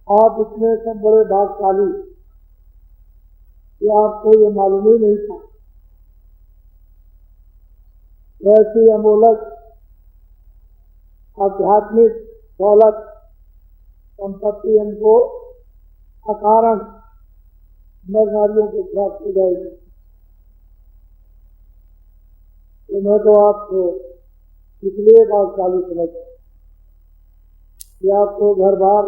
आप इसमें सब बड़े भाग्यशाली कि आपको ये मालूम ही नहीं था। ऐसी अमूलक आध्यात्मिक दौलत संपत्ति हमको अकारण नर नारियों को प्राप्त हो जाएगी। तो मैं तो आपको इसलिए भाग्यशाली समझता कि आपको घर बार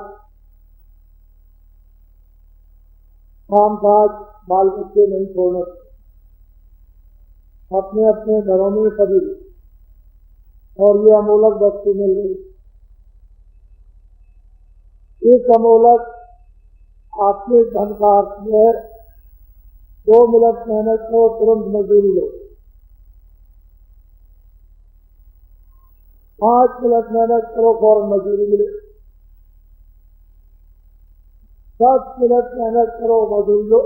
काम काज बाल बच्चे नहीं छोड़ना, अपने अपने घरों में सभी और ये अमूलक वस्तु मिल गई। इस अमूलक आत्मिक धन का अर्थ है 2 मिनट मेहनत को तुरंत मजदूरी लो, 5 मिनट मेहनत करो फौरन मजदूरी मिले, 10 मिनट मेहनत करो मजदूरी लो।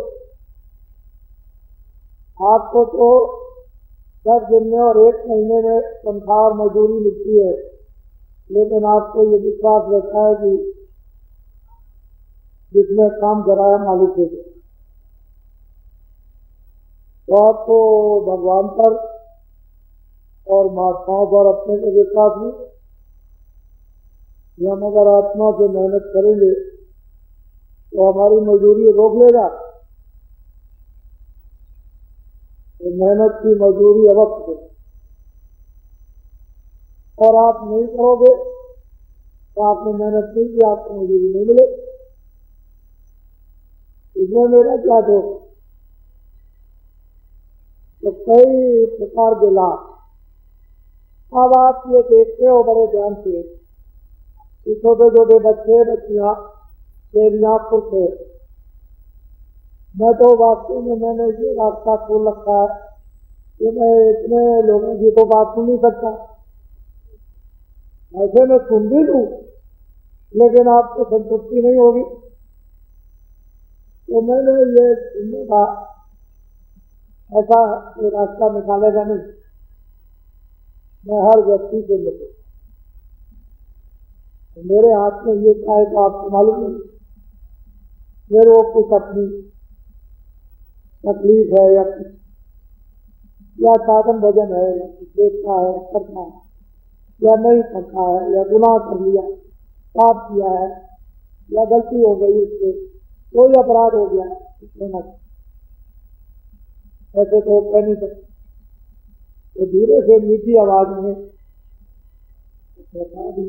आपको तो 10 दिन में और 1 महीने में तनख्वाह और मजदूरी मिलती है, लेकिन आपको ये विश्वास रहता है कि जिसने काम कराया मालिक है, तो आपको भगवान पर और महात्माओं पर अपने को विश्वास नहीं। हम अगर आत्मा से मेहनत करेंगे तो हमारी मजदूरी रोक लेगा, तो मेहनत की मजदूरी अवश्य है। और आप नहीं करोगे तो आपने मेहनत नहीं की, आपको मजदूरी नहीं मिले। इसमें मेरा क्या दोष? तो कई प्रकार के लाभ अब आप ये देखते हो बड़े ध्यान से, छोटे छोटे बच्चे बच्चियां देवियां पुरुष है। मैं तो वास्तव में मैंने ये रास्ता खोल रखा है कि मैं इतने लोगों की तो बात सुन नहीं सकता, ऐसे मैं सुन भी लूं लेकिन आपको संतुष्टि नहीं होगी। तो मैंने ये सुनने का ऐसा रास्ता निकालेगा नहीं, मैं हर व्यक्ति से मिलूं। मेरे हाथ में ये क्या है तो आपको मालूम नहीं, मेरे वो कुछ अपनी तकलीफ है या साधन भजन है, या देखना है करना है, या नहीं करना है, या गुनाह कर लिया, पाप किया है, या गलती हो गई, उससे कोई अपराध हो गया, ऐसे तो कह नहीं सकते। तो धीरे से मीठी आवाज में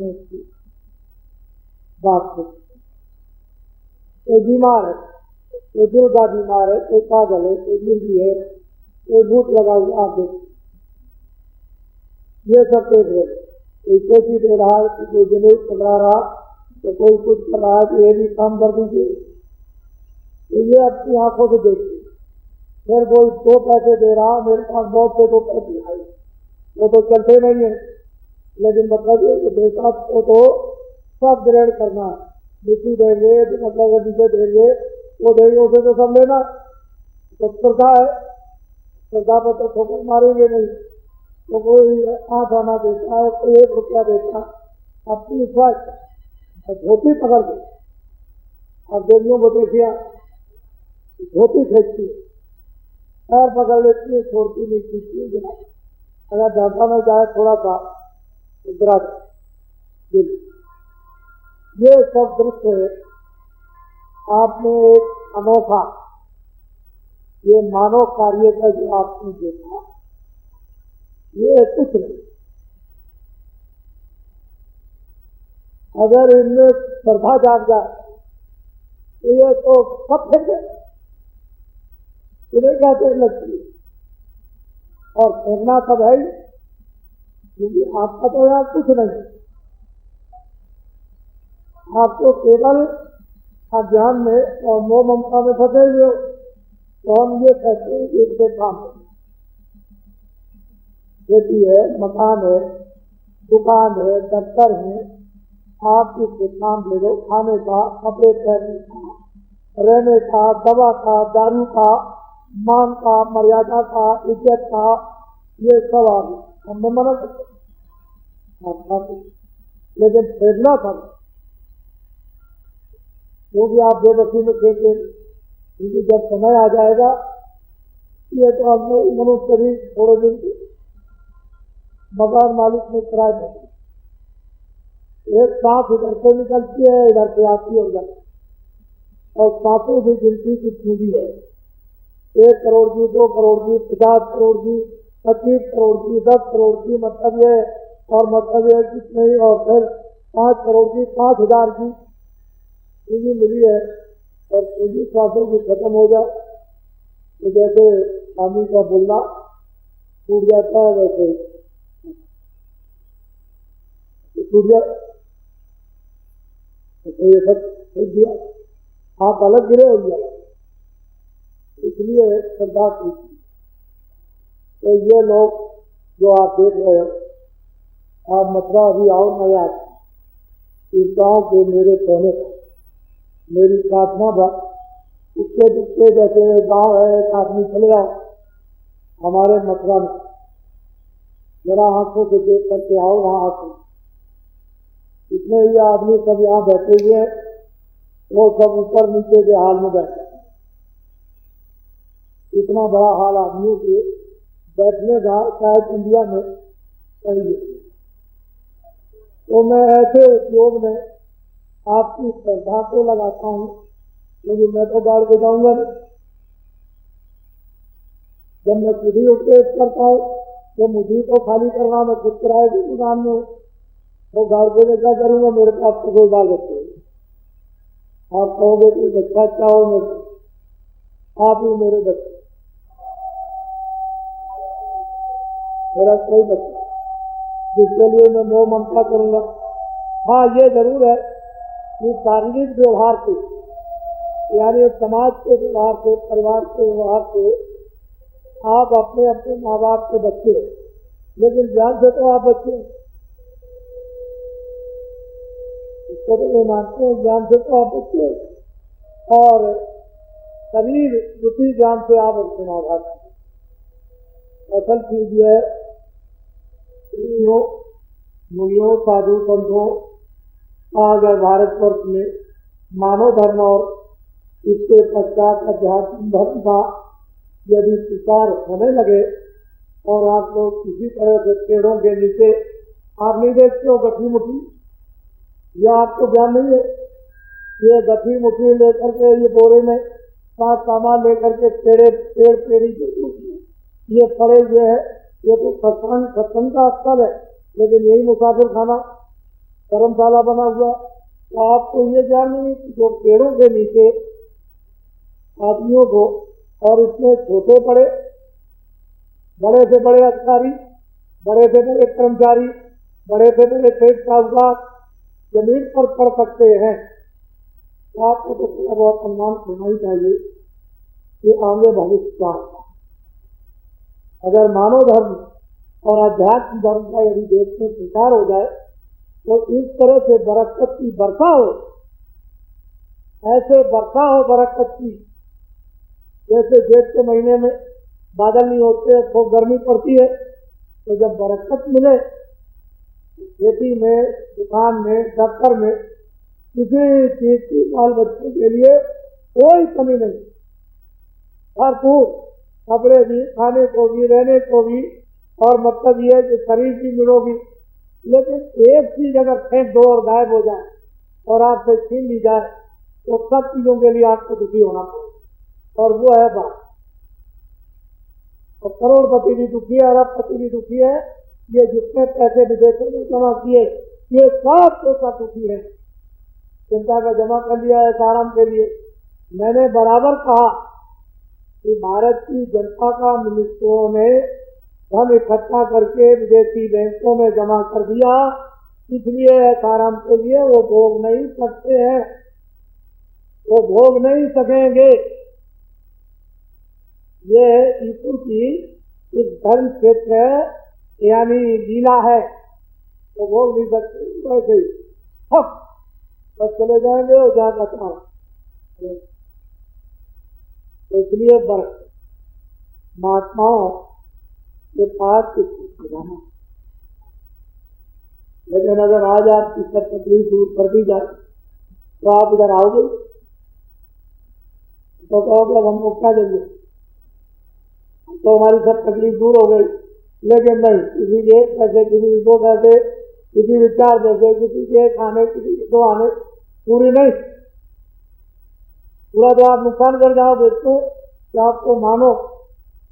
उसकी बात को, कोई बीमार है, कोई दिल का बीमार है, कोई पागल है, कोई मुर्गी है, कोई भूत लगा हुआ, आप देख ये सब देख रहे, कोई पेटी दे रहा है, कोई जनेऊ चला रहा, तो कोई कुछ कर रहा है कि ये भी काम कर दीजिए, तो ये अपनी आंखों से देखिए। फिर कोई 2 पैसे दे रहा, मेरे पास बहुत से 2 पैसे आए, वो तो चलते नहीं है, लेकिन मतलब ये कि देवता को तो सब ग्रहण करना है, मिट्टी देंगे मतलब नीचे देंगे, वो देंगे, उसे तो सब लेना। तो श्रद्धा है, श्रद्धा पर तो ठोकर मारेंगे नहीं। तो कोई 8 आना देता है, कोई 1 रुपया देता, अपनी इच्छा धोती पकड़ के और देवियों को देखिए धोती फेंकती, पैर पकड़ लेती है, छोड़ती नहीं, खींचती है। अगर ढांचा में जाए थोड़ा सा गिरा, ये सब दृश्य है। आपने एक अनोखा ये मानव कार्य का जो आपने देखा, ये कुछ नहीं। अगर इनमें श्रद्धा जाग जाए तो ये तो सब फेंके, इन्हें क्या देर लगती है, और फेंकना सब है ही, क्योंकि आपका तो यहाँ कुछ नहीं, आपको केवल अज्ञान में और मोह ममता में फंसे हुए हो। तो हम ये कहते हैं कि इसके काम खेती है, मकान है, दुकान है, दफ्तर है, आप इसके काम ले लो, खाने का, कपड़े पहनने का, रहने का, दवा का, दारू का, मान का, मर्यादा का, इज्जत का, ये सब हम मना करते, लेकिन फेंकना था वो भी आप बेबसी में खेलते, क्योंकि जब समय आ जाएगा ये तो आपने मनुष्य भी थोड़े दिन मकान मालिक में किराए देते, एक सांस इधर से निकलती है इधर से आती है उधर, और सांसों की गिनती कितनी भी है, 1 करोड़ की, 2 करोड़ की, 50 करोड़ की, 25 करोड़ की, 10 करोड़ की, मतलब ये और मतलब ये कितने, और फिर 5 करोड़ की, 5,000 की पूंजी मिली है, और पूंजी सांसों की खत्म हो जाए तो जैसे पानी का बुल्ला टूट जाता है वैसे टूट जाए, तो ये सब फेंक दिया, आप अलग गिरे हो गया, इसलिए श्रद्धा की। तो ये लोग जो आप देख रहे हो, आप मथुरा अभी आओ न याद, इस गाँव के मेरे कहने पर मेरी प्रार्थना बस इसके दुखते जैसे गाँव है, एक आदमी चले आओ हमारे मथुरा में, जरा आंखों से देख करके आओ वहाँ आके, इतने ये आदमी सब यहाँ बैठे हुए हैं, वो सब ऊपर नीचे के हाल में बैठे, इतना बड़ा हाल आदमियों के बैठने का शायद इंडिया में कहीं। तो मैं ऐसे उपयोग में आपकी श्रद्धा को लगाता हूँ, क्योंकि मैं तो गाड़ के जाऊंगा नहीं, जब मैं सीढ़ी उपदेश करता हूँ तो मुझे तो खाली करना, मैं खुद किराए की दुकान में तो गाड़ के में क्या करूँगा, मेरे पास तो कोई बात नहीं, आप कहोगे कि बच्चा अच्छा हो मेरे, आप ही मेरे बच्चे, मेरा कोई बच्चा जिसके लिए मैं मोह ममता करूंगा। हाँ ये जरूर है कि शारीरिक व्यवहार से, यानी समाज के व्यवहार से, परिवार के व्यवहार से आप अपने अपने माँ बाप के बच्चे, लेकिन ज्ञान से तो आप बच्चे, इसको तो मैं मानते हैं, ज्ञान से तो आप बच्चे, और शरीर बुद्धि ज्ञान से आप अपने माँ बाप। असल चीज है मुनियों साधु संतों, अगर भारतवर्ष में मानव धर्म और इसके पश्चात अध्यात्म धर्म का यदि प्रचार होने लगे, और आप लोग किसी तरह से पेड़ों के नीचे आप नहीं देखते हो गठी मुठी, यह आपको ज्ञान नहीं है, ये गठी मुठी लेकर के ये बोरे में 7 सामान लेकर के पेड़ पेड़ी ये पड़े हुए हैं, ये तो सत्संग का स्थल है, लेकिन यही मुसाफिर खाना धर्मशाला बना हुआ। तो आपको ये ज्ञान नहीं कि जो पेड़ों के नीचे आदमियों को, और इसमें छोटे बड़े, बड़े से बड़े अधिकारी, बड़े से बड़े कर्मचारी, बड़े से बड़े सेठ साहूकार जमीन पर पड़ सकते हैं, तो आपको तो थोड़ा बहुत सम्मान करना ही चाहिए कि आगे भविष्य का अगर मानव धर्म और अध्यात्म धर्म का यदि देश में प्रचार हो जाए तो इस तरह से बरकत की वर्षा हो, ऐसे वर्षा हो बरकत की, जैसे जेठ के महीने में बादल नहीं होते तो गर्मी पड़ती है, तो जब बरकत मिले खेती में, दुकान में, दफ्तर में, किसी चीज की बाल बच्चों के लिए कोई कमी नहीं, भरपूर कपड़े भी, खाने को भी, रहने को भी, और मतलब ये कि शरीर की मिलोगी। लेकिन एक चीज अगर फेंक दो और गायब हो जाए और आपसे छीन ली जाए तो सब चीजों के लिए आपको दुखी होना पड़ेगा, और वो है बात। और करोड़पति भी दुखी है, अरबपति भी दुखी है, ये जितने पैसे विदेशों में जमा किए ये सब पैसा दुखी है, चिंता का जमा कर लिया है आराम के लिए। मैंने बराबर कहा कि भारत की जनता का मिनिस्टरों ने धन इकट्ठा करके विदेशी बैंकों में जमा कर दिया, इसलिए आराम के लिए वो भोग नहीं सकते हैं, वो भोग नहीं सकेंगे। ये ईश्वर की इस धर्म क्षेत्र यानी लीला है, तो भोग नहीं सकते, वैसे ही बस चले जाएंगे और जाकर इसलिए महात्माओं के पास जाना। लेकिन अगर आज आपकी सब तकलीफ दूर कर दी जाए तो आप इधर आओगे, तो कहोगे अब हमको क्या चाहिए, तो हमारी सब तकलीफ दूर हो गई। लेकिन नहीं, किसी के एक पैसे, किसी के दो पैसे, किसी के चार पैसे, किसी के एक आने, किसी के दो आने, पूरी नहीं, पूरा तो आप नुकसान कर जाओगे। तो आपको मानो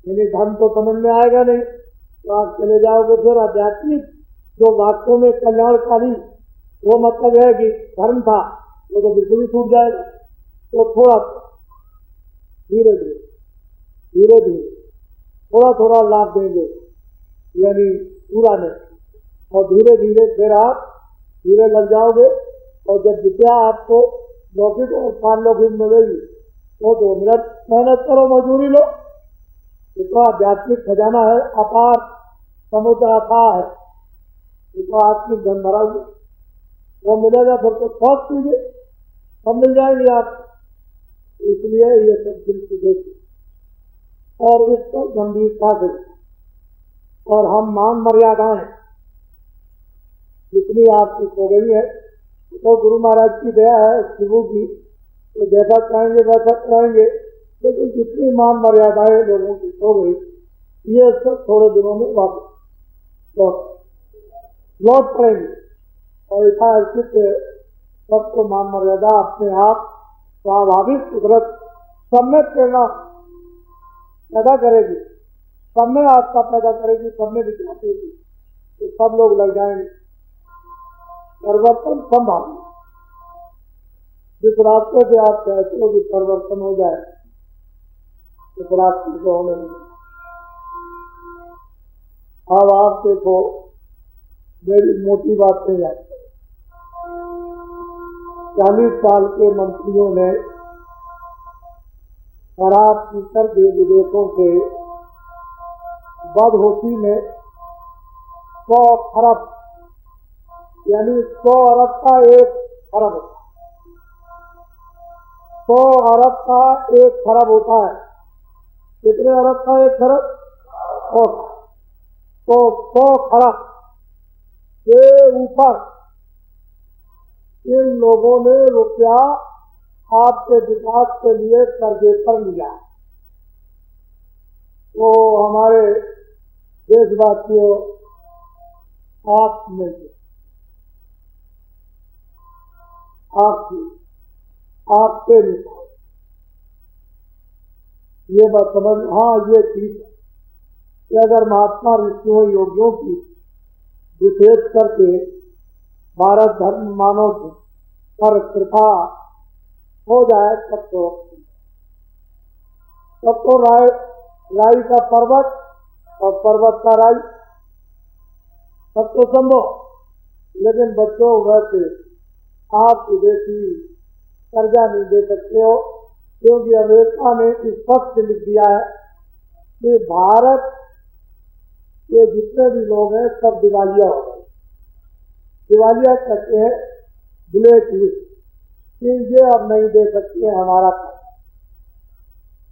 यानी धर्म तो समझ में आएगा नहीं, तो आप चले जाओगे फिर आध्यात्मिक जो वास्तव में कल्याणकारी वो मतलब है कि धर्म था वो तो बिल्कुल ही छूट जाएगा। तो थोड़ा धीरे धीरे धीरे धीरे थोड़ा थोड़ा लाभ देंगे, यानी पूरा नहीं, और धीरे धीरे फिर आप धीरे लग जाओगे। और जब विद्या आपको लौकिक और पारलौकिक मिलेगी तो 2 मिनट मेहनत करो, मजदूरी लो, तो आध्यात्मिक खजाना है, अपार समुद्र अथाह है, तो आत्मिक धन भरा हुआ वो मिलेगा। फिर तो शौक कीजिए, सब मिल जाएंगे आप। इसलिए ये सब दिल से देखिए और इसको गंभीरता से, और हम मान मर्यादाएं जितनी आपकी हो गई है तो गुरु महाराज की दया है, शिवू की, तो जैसा चाहेंगे वैसा कराएंगे। लेकिन जितनी मान मर्यादाएं लोगों की हो गई ये सब थोड़े दिनों में वापस लौट पड़ेंगे। और ऐसा सबको मान मर्यादा अपने आप स्वाभाविक कुदरत सब में प्रेरणा पैदा करेगी, सब में आस्था पैदा करेगी, सब में विचार देगी, तो सब लोग लग जाएंगे। परिवर्तन संभव, जिस रास्ते से आप चाहते हो कि परिवर्तन हो जाए उस रास्ते से होने लगे। अब आप देखो, मेरी मोटी बात नहीं आती, 40 साल के मंत्रियों ने शराब पीकर के विदेशों के बदहोशी में 100 खरब यानी 100 अरब का 1 खरब, 100 अरब का 1 खरब होता है। कितने अरब का 1 खरब? तो 100 खरब के ऊपर इन लोगों ने रुपया आपके विकास के लिए कर्जे पर लिया। तो हमारे देशवासियों, आप में आपके निकाल ये बात समझ। हाँ, ये ठीक है कि अगर महात्मा ऋषियों योगियों की विशेष करके भारत धर्म मानव पर कृपा हो जाए तब तो राई का पर्वत और पर्वत का राई सब तो संभव। लेकिन बच्चों, वैसे आप विदेशी कर्जा नहीं दे सकते हो, क्योंकि अमेरिका ने स्पष्ट लिख दिया है कि भारत के जितने भी लोग हैं सब दिवालिया हो गए। दिवालिया कहते हैं ब्लैक लिस्ट, कि ये अब नहीं दे सकते हमारा कर्ज।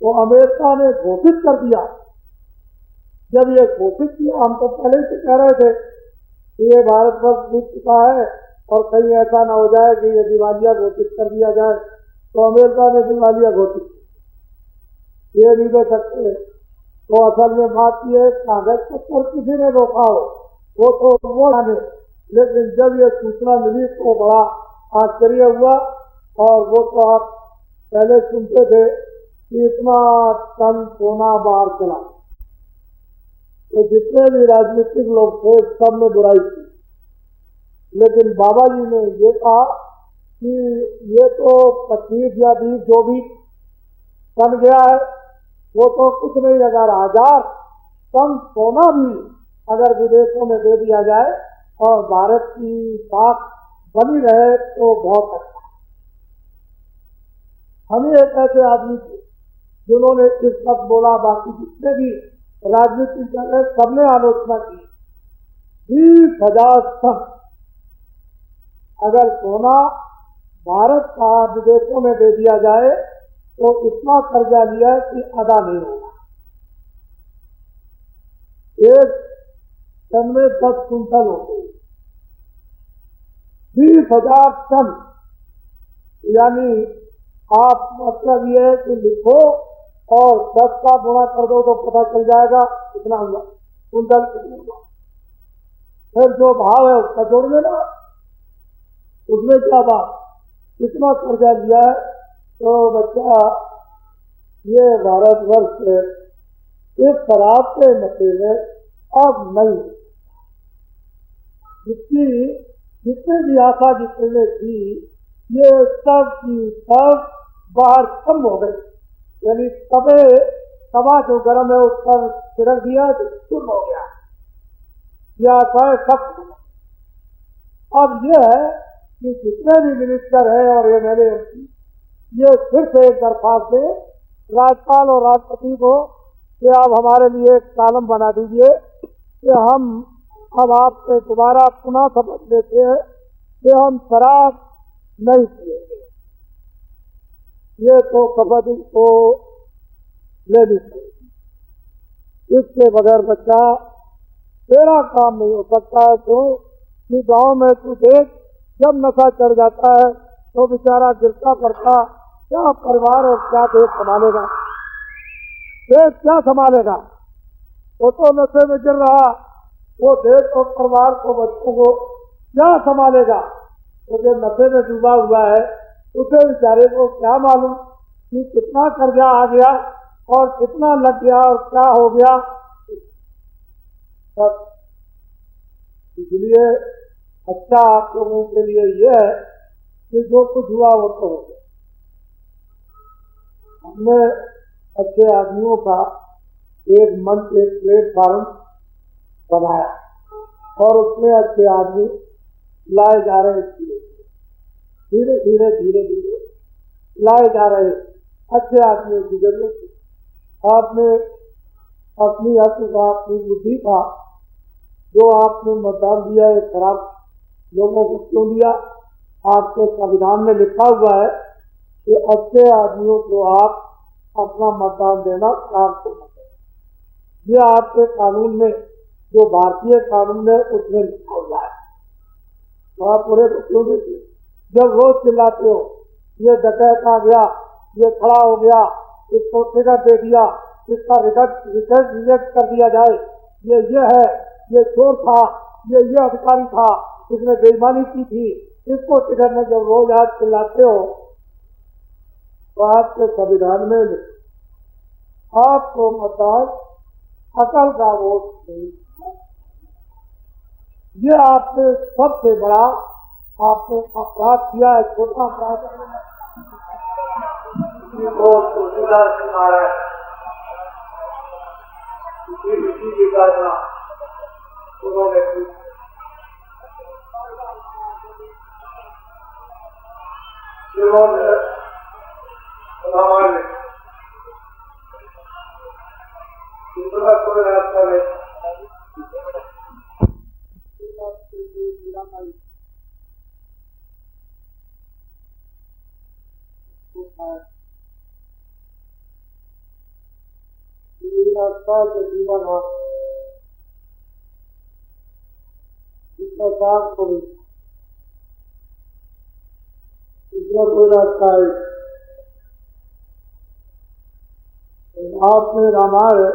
तो अमेरिका ने घोषित कर दिया। जब ये घोषित किया, हम तो पहले से कह रहे थे कि ये भारतवर्ष जीत चुका है और कहीं ऐसा ना हो जाए कि ये दिवालिया घोषित कर दिया जाए। तो अमेरिका ने दिवालिया घोषित, ये नहीं दे सकते। तो असल में बात ये कागज पत्थर किसी ने रोका हो वो तो वो जाने, लेकिन जब ये सूचना मिली तो बड़ा आश्चर्य हुआ। और वो तो आप पहले सुनते थे कि इतना टन सोना बाहर चला, तो जितने भी राजनीतिक लोग थे सब में बुराई थी। लेकिन बाबा जी ने ये कहा कि ये तो 25 या 20 जो भी टन गया है वो तो कुछ नहीं, अगर 1000 टन सोना भी अगर विदेशों में दे दिया जाए और भारत की साख बनी रहे तो बहुत अच्छा। हमें एक ऐसे आदमी थे जिन्होंने इस वक्त बोला, बाकी जितने भी राजनीतिक दल है सबने आलोचना की। 20,000 टन अगर सोना भारत का विदेशों में दे दिया जाए तो इतना कर्जा लिया कि अदा नहीं होगा। एक टन में 10 कुंटल होते, 20,000 टन यानी आप मतलब ये है कि लिखो और 10 का गुणा कर दो तो पता चल जाएगा कितना हुआ, कुंतल कितना हुआ। फिर जो भाव है उसका जोड़ लेना, उसमें क्या बात, कितना कर्जा लिया है। तो बच्चा ये भारतवर्ष इस शराब के नशे में अब नहीं, जितनी भी आशा जितने थी ये सब की सब बाहर कम हो गई। यानी तवा जो गर्म है उस पर छिड़क दिया तो शुरू हो गया, यह आशाएं सब। अब यह है कि जितने भी मिनिस्टर है और MLA ये फिर से एक दरख्वास्त है राज्यपाल और राष्ट्रपति को कि आप हमारे लिए एक कॉलम बना दीजिए कि हम अब आपसे दोबारा पुनः शपथ लेते हैं कि हम शराब नहीं पिएंगे। ये तो शपथ को लेनी चाहिए, इसके बगैर बच्चा तेरा काम नहीं हो सकता है। क्यों कि गांव में तू देख, जब नशा चढ़ जाता है तो बेचारा गिरता पड़ता, क्या परिवार और क्या देश संभालेगा, देश क्या संभालेगा। वो तो नशे में गिर रहा, वो देश और परिवार को बच्चों को क्या संभालेगा। तो जो नशे में डूबा हुआ है उसे बेचारे को क्या मालूम कि कितना कर्जा आ गया और कितना लग गया और क्या हो गया। इसलिए अच्छा आप लोगों के लिए यह है कि जो कुछ हुआ वो तो हो गया। हमने अच्छे आदमियों का एक मंच, एक प्लेटफॉर्म बनाया और उसमें अच्छे आदमी लाए जा रहे हैं, धीरे धीरे धीरे धीरे लाए जा रहे हैं। अच्छे आदमियों की जरूरत है। आपने अपनी हक का, अपनी बुद्धि का जो आपने मतदान दिया है खराब लोगों को क्यों दिया। आपके संविधान में लिखा हुआ है कि अच्छे आदमियों को आप अपना मतदान देना आपको, ये आपके कानून में, जो भारतीय कानून है उसमें लिखा हुआ है। तो आप पूरे को क्यों देते। जब रोज चिल्लाते हो ये डकैत आ गया, ये खड़ा हो गया, इसको टिकट दे दिया, इसका रिजेक्ट कर दिया जाए, ये है, ये चोर था, ये अधिकारी था, इसने बेईमानी की थी, इसको टिकट में जब रोज आज चिल्लाते हो तो आपके संविधान में आपको मतदान अकल का वोट नहीं। ये आपने सबसे बड़ा आपने अपराध किया है, छोटा अपराध उन्होंने कोई रास्ता नहीं। रास्ता जो जीवन है इसका साफ करो, इसका कोई रास्ता है। आपने रामायण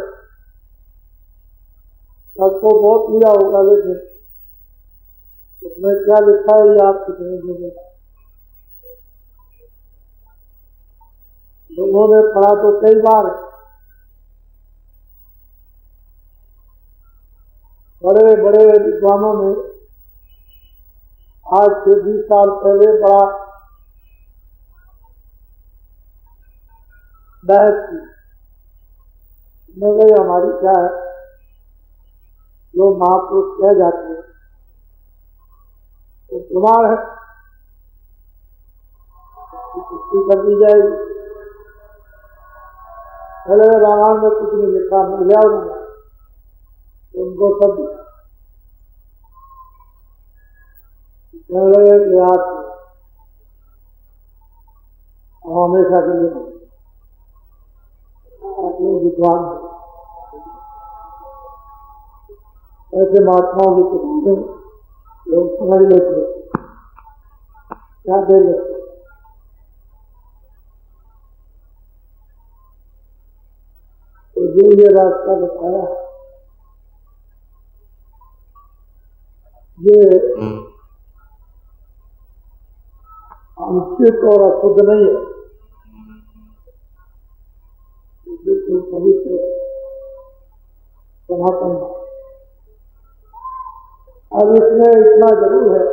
सबको बहुत लिया होगा, लेकिन उसमें क्या लिखा है ये आप कितने लोगों ने पढ़ा तो कई बार। बड़े बड़े विद्वानों ने आज से 20 साल पहले बड़ा बहस की। मैं हमारी क्या है, जो महापुरुष कह जाते हैं तो प्रमाण है, पुष्टि कर दी जाएगी। पहले रामायण में कुछ नहीं लिखा, मिल गया उनको सब याद हमेशा के लिए अपने विद्वान ऐसे महात्माओं की किताबें लोग समझ लेते क्या दे लेते। जो ये रास्ता बताया ये अनुचित और अशुद्ध नहीं है, बिल्कुल पवित्र सनातन है। अब इसमें इतना जरूर है,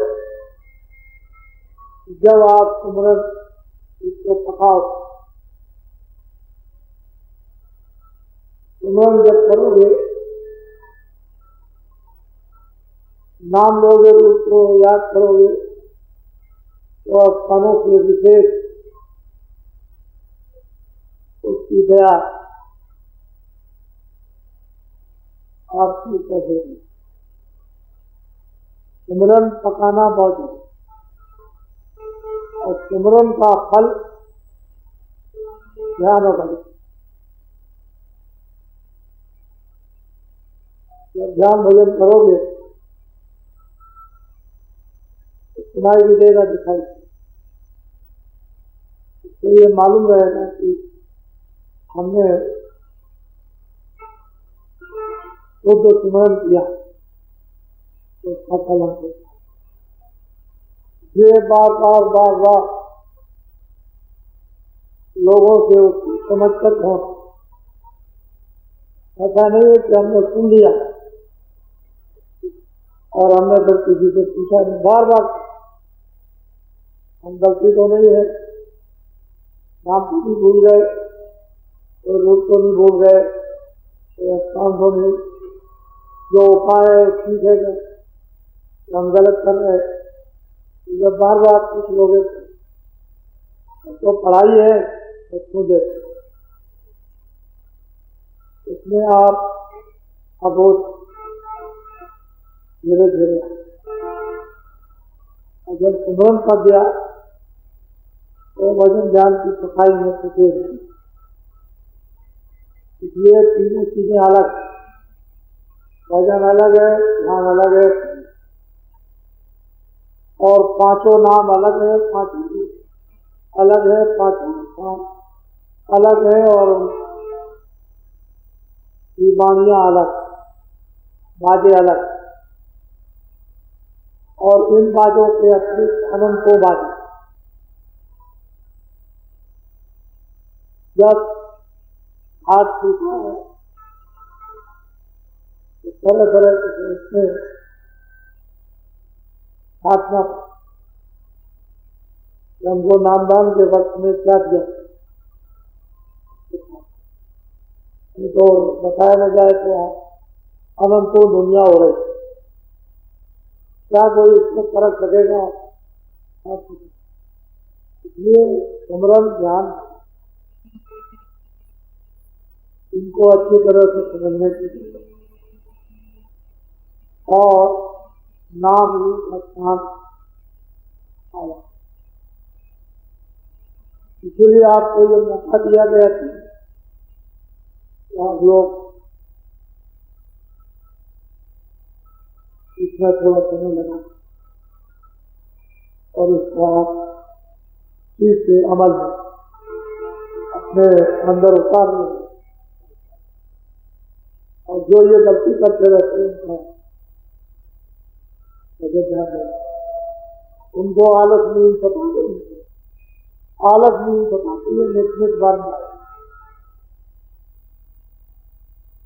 जब आप सुमरन इसको पकाओ, सुमरन जब करोगे, नाम लोगे, उसको याद करोगे, तो स्थानों के विशेष उसकी दया आपकी कर देगी। सिमरन पकाना बहुत है, और सिमरन का फल ध्यान होगा। जब ध्यान भजन करोगे तो सुनाई भी देगा, दिखाई, तो ये मालूम रहेगा कि हमने शुद्ध सिमरन किया तो सफल होगा। ये बार बार लोगों से समझ कर हो, ऐसा नहीं है कि हमने सुन लिया और हमने फिर किसी से पूछा नहीं। बार बार हम गलती तो नहीं है, नाम तो नहीं भूल गए, कोई रूप तो नहीं भूल गए, कोई स्थान तो नहीं, जो उपाय है ठीक है, हम गलत कर रहे। जब बार बार पूछ लोगे तो पढ़ाई है तो मुझे इसमें आप अबोध धीरे धीरे जब सिमरन कर दिया तो भजन ध्यान की सफाई में सुखे। इसलिए तीनों चीजें अलग, भजन अलग है, ध्यान अलग है, और पांचों नाम अलग है, पांचों अलग है, पांचों नाम अलग है, और बाणियां अलग, बाजे अलग, और इन बाजों के अतिरिक्त अनंतों बाजे। जब हाथ टूटा है तो तरह तरह के इसमें साधना, हमको नामदान के वक्त में क्या दिया तो बताया न जाए तो अनंतों दुनिया हो रही, क्या कोई इसको फर्क सकेगा? इसलिए सिमरन ध्यान इनको अच्छी तरह से समझने की, और नाम रूप स्थान आया। इसीलिए आपको ये मौका दिया गया था, आप लोग इसमें थोड़ा समय लगा और इसको आप चीज से अमल में अपने अंदर उतार लें। और जो ये गलती करते रहते हैं उनको आलस नहीं बताते, आलस नहीं बताते, ये निश्चित बात है।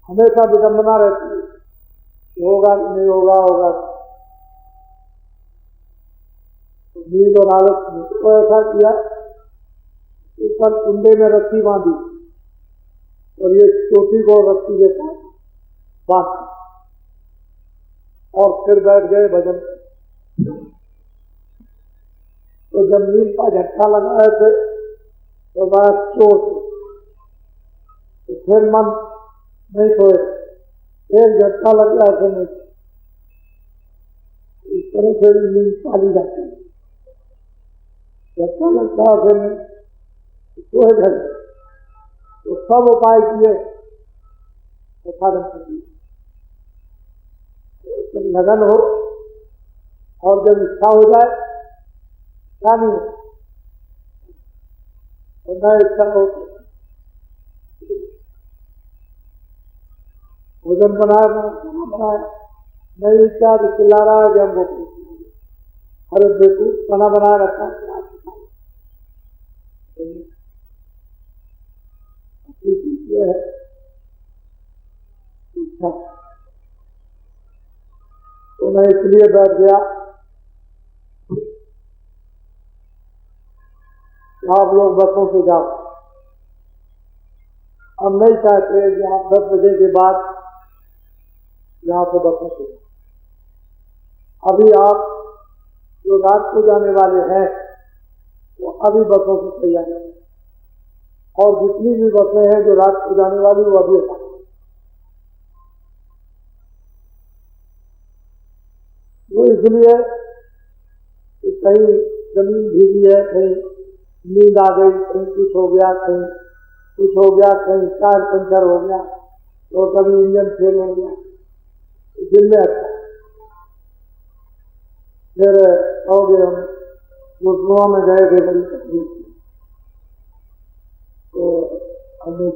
हमेशा विडंबना रहती है, होगा कि नहीं होगा, होगा तो नींद और आलस में तो ऐसा किया, ऊपर कुंडे में रस्सी बांधी और ये चोटी को रस्सी के साथ बांध, और फिर बैठ गए भजन। तो जब नींद का झटका लगाए थे तो बड़ा चोट, तो फिर मन नहीं सोए, एक झटका लग गया ऐसे में, इस तरह से नींद पाली जाती है। झटका लगता है फिर सोए गए, तो सब उपाय किए, साधन कर दिए। लगन हो और जब इच्छा हो जाए क्या नहीं हो, न इच्छा हो भोजन बनाया, खाना बनाया, नहीं इच्छा तो चिल्ला रहा है कि हमको अरे देखो खाना बना रखा ये है इच्छा। तो मैं इसलिए बैठ गया आप लोग बसों से जाओ। हम नहीं चाहते कि आप 10 बजे के बाद यहाँ पे बसों से जाओ। अभी आप जो रात को जाने वाले हैं वो अभी बसों से तैयार हैं, और जितनी भी बसें हैं जो रात को जाने वाली वो अभी है। वो इसलिए कि कहीं जमीन भीगी है, कहीं नींद आ गई, कहीं कुछ हो गया, कहीं कुछ हो गया, कहीं टायर पंचर हो गया, तो कभी इंजन फेल हो गया, दिन में अच्छा फिर हो गए। हम गुरुआ में गए थे, बड़ी तकलीफ थी, तो हमने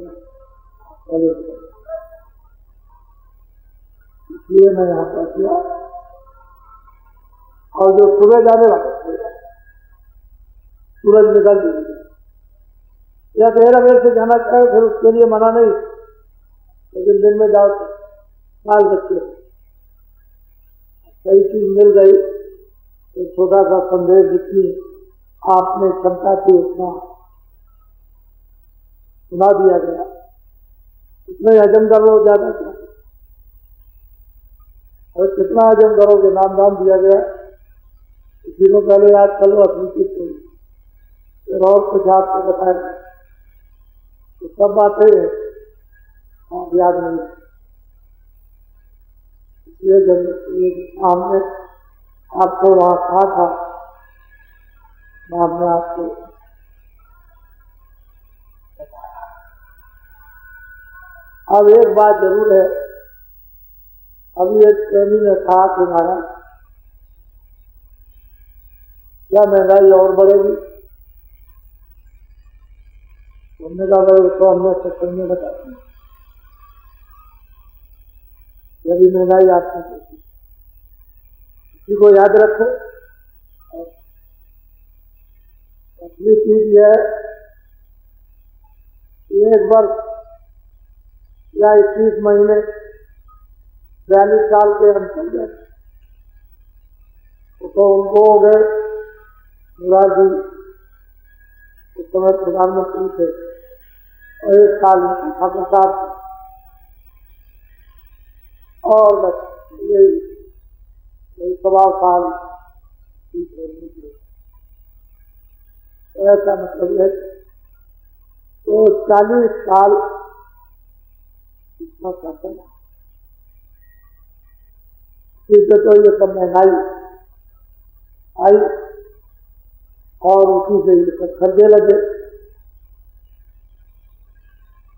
इसलिए मैं यहाँ पर किया। और जो सुबह जाने वाले सूरज निकल या देर अवेर से जाना चाहे फिर उसके लिए मना नहीं, लेकिन दिन में जाओ तो बाल बच्चे सही चीज मिल गई तो छोटा सा संदेश जितनी आपने क्षमता थी उतना सुना दिया गया, उसमें हजम कर लो ज्यादा क्या, और कितना हजम करोगे, नाम दान दिया गया। दिनों पहले याद कर लो अपनी चीज को, फिर और कुछ आपको बताए तो सब बातें आप याद नहीं। इसलिए जब हमने आपको वहां कहा था, हमने आपको अब एक बात जरूर है, अभी एक प्रेमी ने कहा कि महाराज क्या महंगाई और बढ़ेगी? हमने कहा भाई उसको हमने सेक्टर में बताते हैं, यदि महंगाई आपकी किसी को याद रखो। असली चीज यह है कि एक वर्ष या 21 महीने 42 साल के अंतर गए तो उनको हो गए मुरार जी उस समय प्रधानमंत्री थे, और 1 साल लगातार और बस यही 1.25 साल ऐसा मतलब है। तो 40 साल इतना शासन फिर तो ये सब महंगाई आई और उसी से ये सब खर्चे लगे।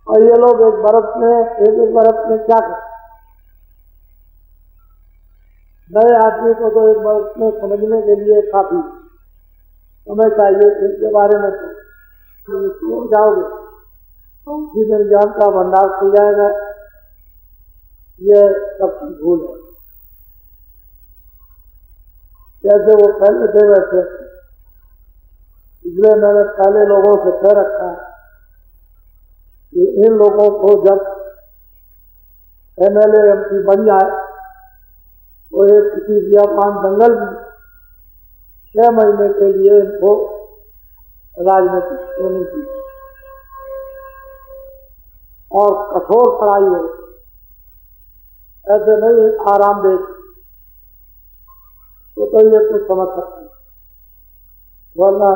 और ये लोग एक बरस में क्या करते, नए आदमी को तो एक बरस में समझने के लिए काफी समय चाहिए, इनके बारे में तो छोड़ जाओगे तो उसी दिन ज्ञान का भंडार खुल जाएगा। ये सबकी भूल है, जैसे वो पहले थे वैसे। इसलिए मैंने पहले लोगों से कह रखा है कि इन लोगों को जब MLA MP बन जाए तो एक किसी व्यापान जंगल में 6 महीने के लिए इनको राजनीतिक होनी चाहिए और कठोर पढ़ाई हो, ऐसे नहीं आराम दे तो ये कुछ समझ सकते, वरना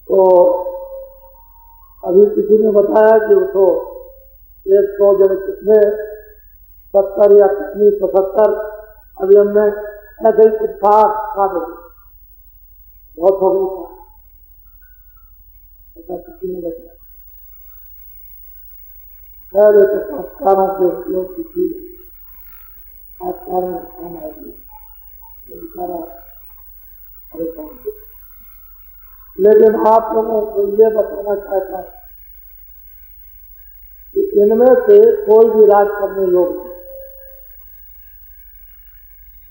तो अभी किसी ने बताया कि उसको 100 जन कितने 70 या कितनी 75, अभी हमने ऐसे ही कुछ खा दे बहुत हो गई था, ऐसा किसी ने बताया। खैर एक संस्कारों के उपयोग की चीज संस्कारों में काम आएगी, परेशान। लेकिन आप लोगों को ये बताना चाहता हूं कि इनमें से कोई भी राज करने योग्य नहीं।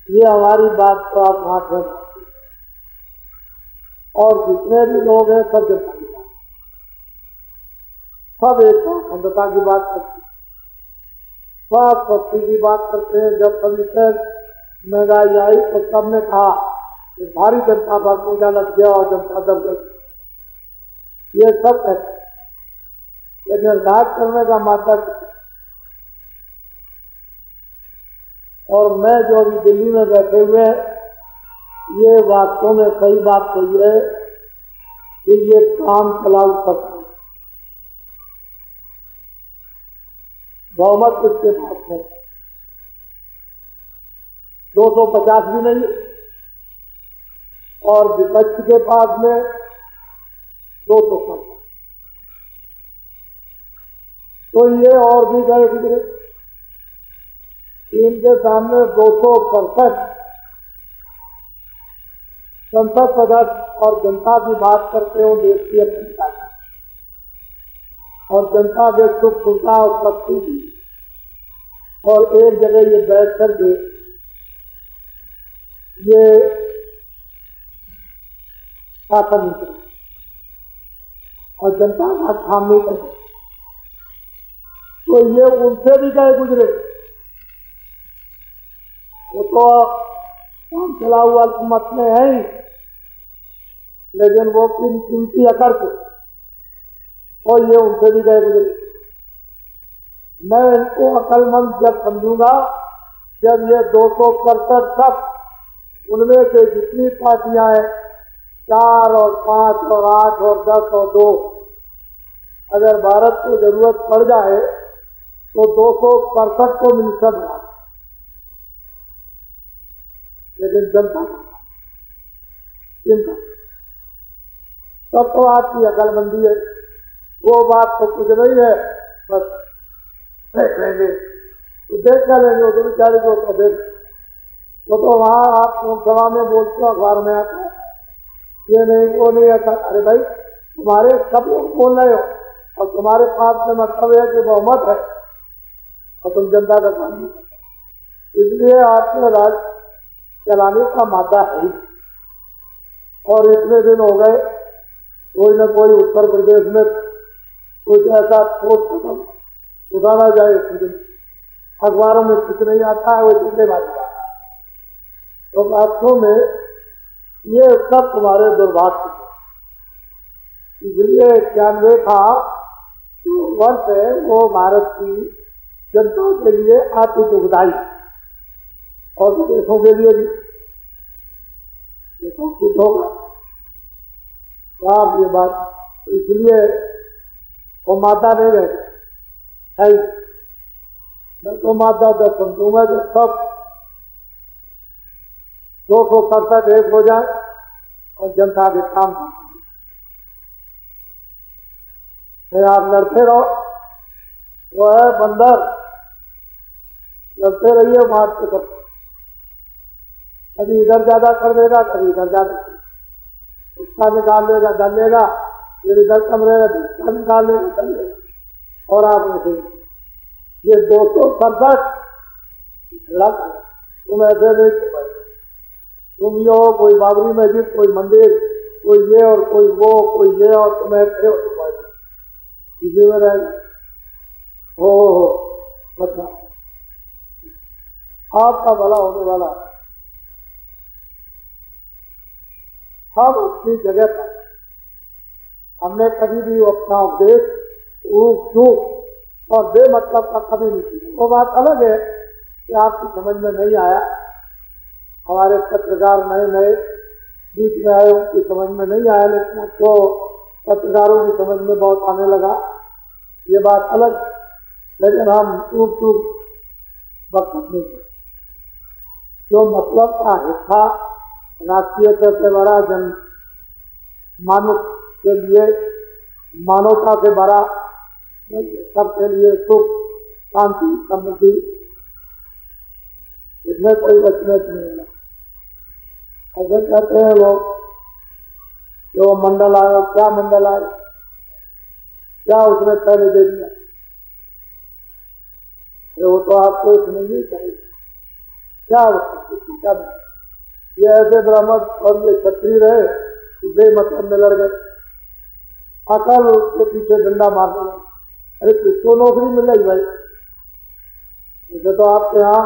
ये हमारी बात को आप हाथ में रखिए। और जितने भी लोग हैं सब जनता की बात, सब एक अखंडता की बात करते हैं, सब शक्ति की बात करते हैं। जब कभी तक महंगाई आई तो सबने कहा कि भारी जनता पर पूजा लग गया और जनता दब गई। ये सब कहते हैं, लेकिन राज करने का मतलब। और मैं जो अभी दिल्ली में बैठे हुए हैं, ये वास्तव में सही बात हुई है कि ये काम चलाऊ सकता है। बहुमत किसके पास है? 250 भी नहीं, और विपक्ष के पास में 200 कम। तो ये और भी गए गुजरे, इनके सामने 265 संसद सदस्य और जनता की बात करते हो देश की अखंडता की, और जनता के सुख सुविधा और शक्ति की, और एक जगह ये बैठ करके ये शासन नहीं करे और जनता का काम नहीं करे। तो ये उनसे भी गए गुजरे। वो तो काम चला हुआ मत में है ही, लेकिन वो कीमती अकड़ थे और ये उनसे भी गए गुजरे। मैं इनको अकलमंद जब समझूंगा जब ये 267 सब उनमें से जितनी पार्टियां हैं 4 और 5 और 8 और 10 और 2, अगर भारत को जरूरत पड़ जाए तो 267 को मिनिस्टर बना, लेकिन जनता चिंता तब तो आपकी अकलमंदी है। वो बात तो कुछ नहीं है, बस देख लेंगे तो देख कर लेंगे, तो बेचारे को तो देख। वो तो वहां आप लोकसभा में बोलते हो, अखबार में आता है ये नहीं वो नहीं आता। अरे भाई तुम्हारे सब लोग बोल रहे हो और तुम्हारे पास में मतलब है कि बहुमत है और तुम जनता का काम नहीं करते, इसलिए आपने राज चलाने का मादा है ही। और इतने दिन हो गए कोई न कोई उत्तर प्रदेश में कुछ ऐसा ठोस कदम उठाना जाए, अखबारों में कुछ नहीं आता है, वो चिंते वाली बात है। तो वास्तव में ये सब तुम्हारे दुर्भाग्य है। इसलिए 91 का वर्ष है वो भारत की जनता के लिए अति दुखदायी और विदेशों के लिए भी कुछ होगा आप ये बात। इसलिए वो माता नहीं रहे है, मैं तो माता जब समझूंगा जब सब 267 एक हो जाए और जनता के काम नहीं आप लड़ते रहो, वो है बंदर, लड़ते रहिए मार के कर, कभी इधर ज्यादा कर देगा कभी इधर ज्यादा, उसका निकाल लेगा डाल लेगा, फिर इधर कम रहेगा तो उसका निकाल लेगा डाल लेगा, और आप ये 267 तुम ऐसे नहीं, तुम ये हो कोई बाबरी मस्जिद कोई मंदिर कोई ये और कोई वो कोई ये और तुम ऐसे हो इसी में रहेगा। हो मतलब आपका भला होने वाला है। हम अपनी जगह पर हमने कभी भी अपना उपदेश और बेमतलब का कभी नहीं किया। वो बात अलग है कि आपकी समझ में नहीं आया, हमारे पत्रकार नए नए बीच में आए उनकी समझ में नहीं आया, लेकिन तो पत्रकारों की समझ में बहुत आने लगा, ये बात अलग। लेकिन हम चूक वक्त नहीं करते। जो मतलब का हिस्सा राष्ट्रीयता से बड़ा जन मानव के लिए मानवता से बड़ा सबके लिए सुख शांति समृद्धि, इसमें कोई बचने नहीं है। अगर कहते हैं लोग कि वो मंडल आया, क्या मंडल आया, क्या उसने पहले दे दिया। वो तो आपको इसमें नहीं चाहिए, क्या ये ऐसे ब्राह्मण और ये क्षत्रिय रहे कि बेमतलब में लड़ गए, अकल उसके पीछे डंडा मार देना। अरे किसको नौकरी मिल रही भाई? जैसे तो आपके यहाँ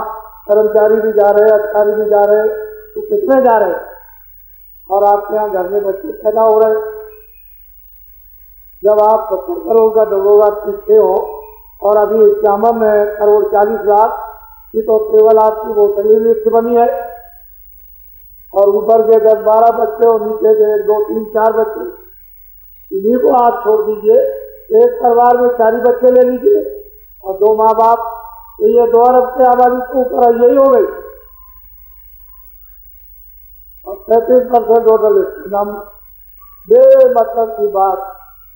कर्मचारी भी जा रहे, अधिकारी भी जा रहे, तो कितने जा रहे, और आपके यहाँ घर में बच्चे पैदा हो रहे। जब आप 70 करोड़ का दबोगा पीछे हो और अभी 51 करोड़ 40 लाख की तो केवल आपकी वो सही लिस्ट बनी है, और ऊपर के 10-12 बच्चे और नीचे के 1, 2, 3, 4 बच्चे, इन्हीं को आप छोड़ दीजिए। एक परिवार में 4 बच्चे ले लीजिए और 2 माँ बाप, तो ये 2 अरब की आबादी के ऊपर यही हो गई। और 33% टोटल नाम बेमतलब की बात,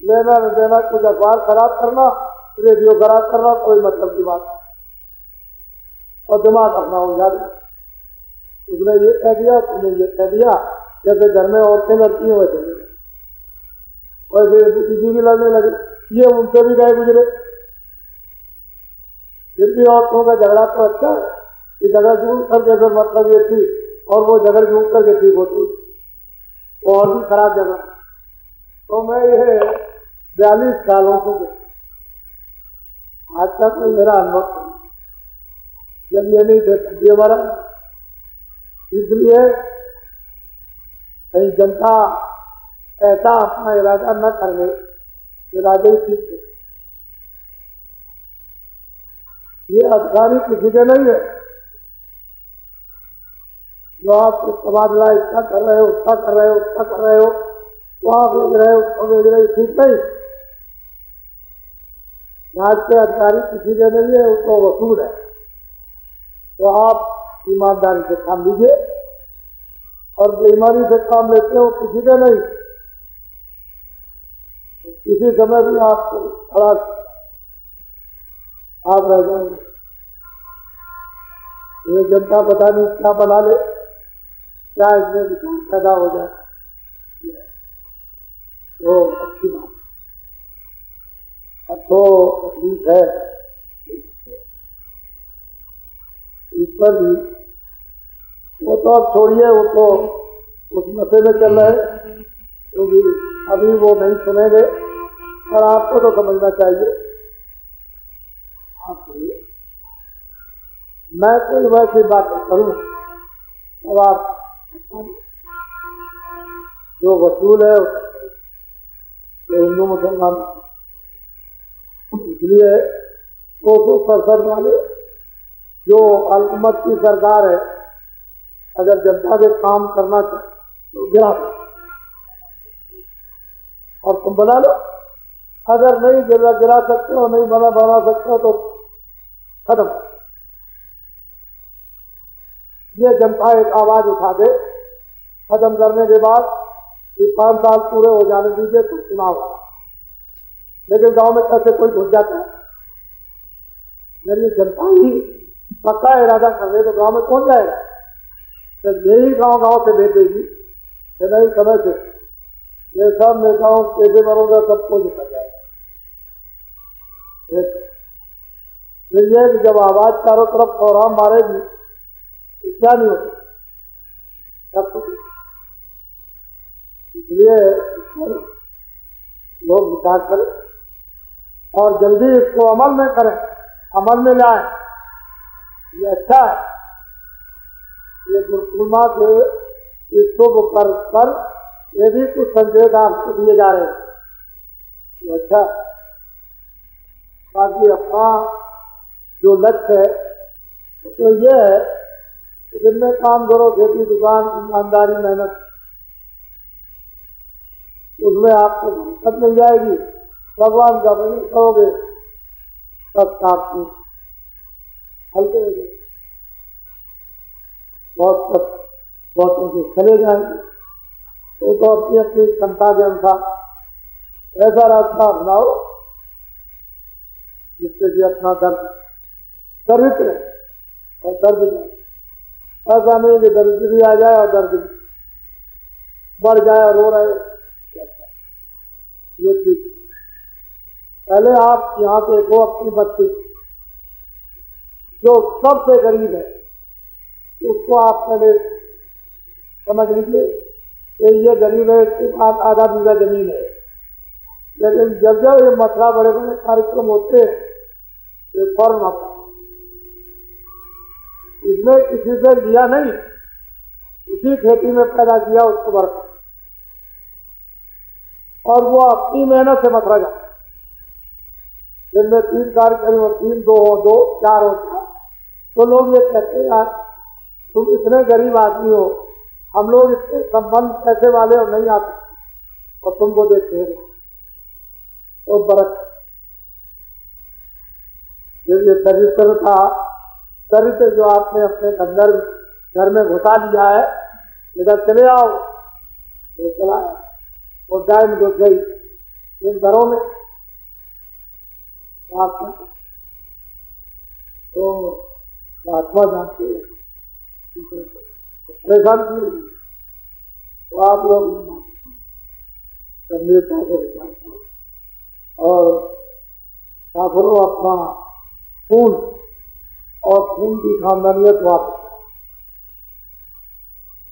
लेना न देना, कुछ अखबार खराब करना, रेडियो खराब करना, कोई मतलब की बात, और दिमाग अपना हो जाता। उसने ये कह दिया, तुमने ये कह दिया, जैसे घर में औरतें लड़ती हैं वैसे किसी भी लड़ने लगे। ये उनसे भी गए गुजरे, फिर भी औरतों का झगड़ा तो अच्छा है कि झगड़ झूठ करके फिर मतलब ये थी, और वो झगड़ झूठ करके ठीक होती, और भी खराब झगड़ा। तो मैं ये 42 सालों से आज तक मेरा अनुभव जब ये नहीं थे तब ये हमारा, इसलिए कहीं जनता ऐसा अपना इरादा न कर ले, इरादे ही ठीक है। ये अधिकारी किसी के नहीं है, जो आप तबादला इसका कर रहे हो, उसका कर रहे हो, उसका कर रहे हो, वहां भेज रहे हो, उसको भेज रहे हो, ठीक नहीं। राज्य के अधिकारी किसी के नहीं है, उसको वसूल है। तो आप ईमानदारी से काम लीजिए, और बेईमानी से काम लेते हो किसी के नहीं, किसी समय भी आपको खड़ा आप रह जाएंगे। ये जनता पता नहीं क्या बना ले, क्या इसमें विचार पैदा हो जाए, तो अच्छी बात। अब तो तकलीफ है इस पर भी, वो तो अब छोड़िए, वो तो उस नशे में चल रहे, क्योंकि अभी वो नहीं सुनेंगे, और आपको तो समझना चाहिए। आप मैं कोई वैसी बात करूं, अब आप जो वसूल है तो हिंदू मुसलमान, इसलिए 267 वाले जो अल्पमत की सरकार है, अगर जनता के काम करना चाहे तो गिरा दो और तुम बना लो, अगर नहीं गिरा सकते हो, नहीं बना सकते हो तो खत्म। ये जनता एक आवाज उठा दे, खत्म करने के बाद 5 साल पूरे हो जाने दीजिए तो चुनाव होगा। लेकिन गांव में कैसे कोई घुस जाता है, मेरी जनता ही पक्का इरादा कर दे तो गांव में कौन जाएगा? तो यही गांव से भेजेगी, नहीं समय से ये सब नेताओं कैसे मरोगा, सबको जिता जाएगा। जब आवाज चारों तरफ कोहराम मारेगी, क्या नहीं होता सब कुछ। इसलिए लोग विचार करें और जल्दी इसको अमल में करें, अमल में लाएं। ये अच्छा है, ये गुरुपूर्णिमा के इस शुभ पर्व पर ये भी कुछ संकेत आपको दिए जा रहे हैं, ये अच्छा। बाकी अपना जो लक्ष्य है तो ये है कि दिन में काम करो, खेती दुकान, ईमानदारी मेहनत, उसमें आपको बरकत मिल जाएगी। भगवान का भजन करोगे सब काम हल्के हो जाएंगे, बहुतों से चले जाएंगे। तो अपनी अपनी क्षमता के अनुसार ऐसा रास्ता अपनाओ जिससे कि अपना दर्द दरिद्र और दर्द जाए। ऐसा नहीं कि दरिद्र भी आ जाए और दर्द बढ़ जाए और रो रहे ये ठीक। पहले आप यहाँ देखो अपनी बच्ची जो सबसे गरीब है, उसको आप पहले समझ लीजिए कि ये गरीब है, इसके पास आधा बीघा जमीन है, लेकिन जब जब ये मथुरा बड़े बड़े कार्यक्रम होते हैं ये फौरन आता, इसने किसी से लिया नहीं, इसी खेती में पैदा किया उसको बरकत, और वो अपनी मेहनत से मथुरा जाता। जिनमें 3 कार्यक्रम हो, 3 2 हो, 2 4 होता, तो लोग ये कहते हैं यार तुम इतने गरीब आदमी हो, हम लोग इतने संबंध पैसे वाले और नहीं आते, और तुमको देखते हैं तो बरकत। ये चरित्र था, चरित्र जो आपने अपने अंदर घर में घुसा लिया है, इधर चले आओ तो चला और टाइम घुस गई इन घरों में, तो आत्मा जानते हैं परेशान की, तो आप लोग गंभीरता से विचार और ठाकुरों अपना खून और खून की खानदानियत वापस,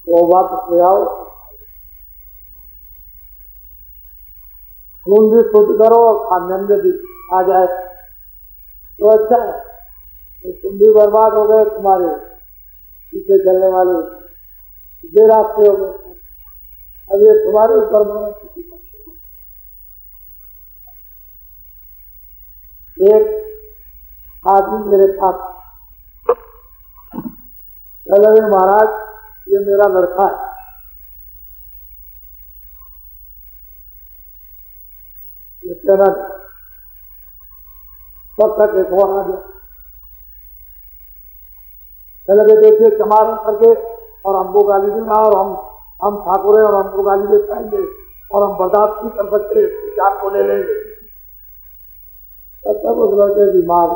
वो वापस ले आओ, खून भी शुद्ध करो और खानदानियत भी आ जाए तो अच्छा है। तो तुम भी बर्बाद हो गए, तुम्हारे पीछे चलने वाले बेरास्ते हो गए, अब ये तुम्हारे ऊपर माना। एक आदमी मेरे पास चले, महाराज ये मेरा लड़का है, ये कहना सब तक एक और आ गया, लगे देखिए चमार करके और हमको गाली देना, और हम ठाकुर हैं और हमको गाली दे पाएंगे और हम बर्दाश्त नहीं कर सकते, विचार को ले लेंगे, तब तक उस लड़के बीमार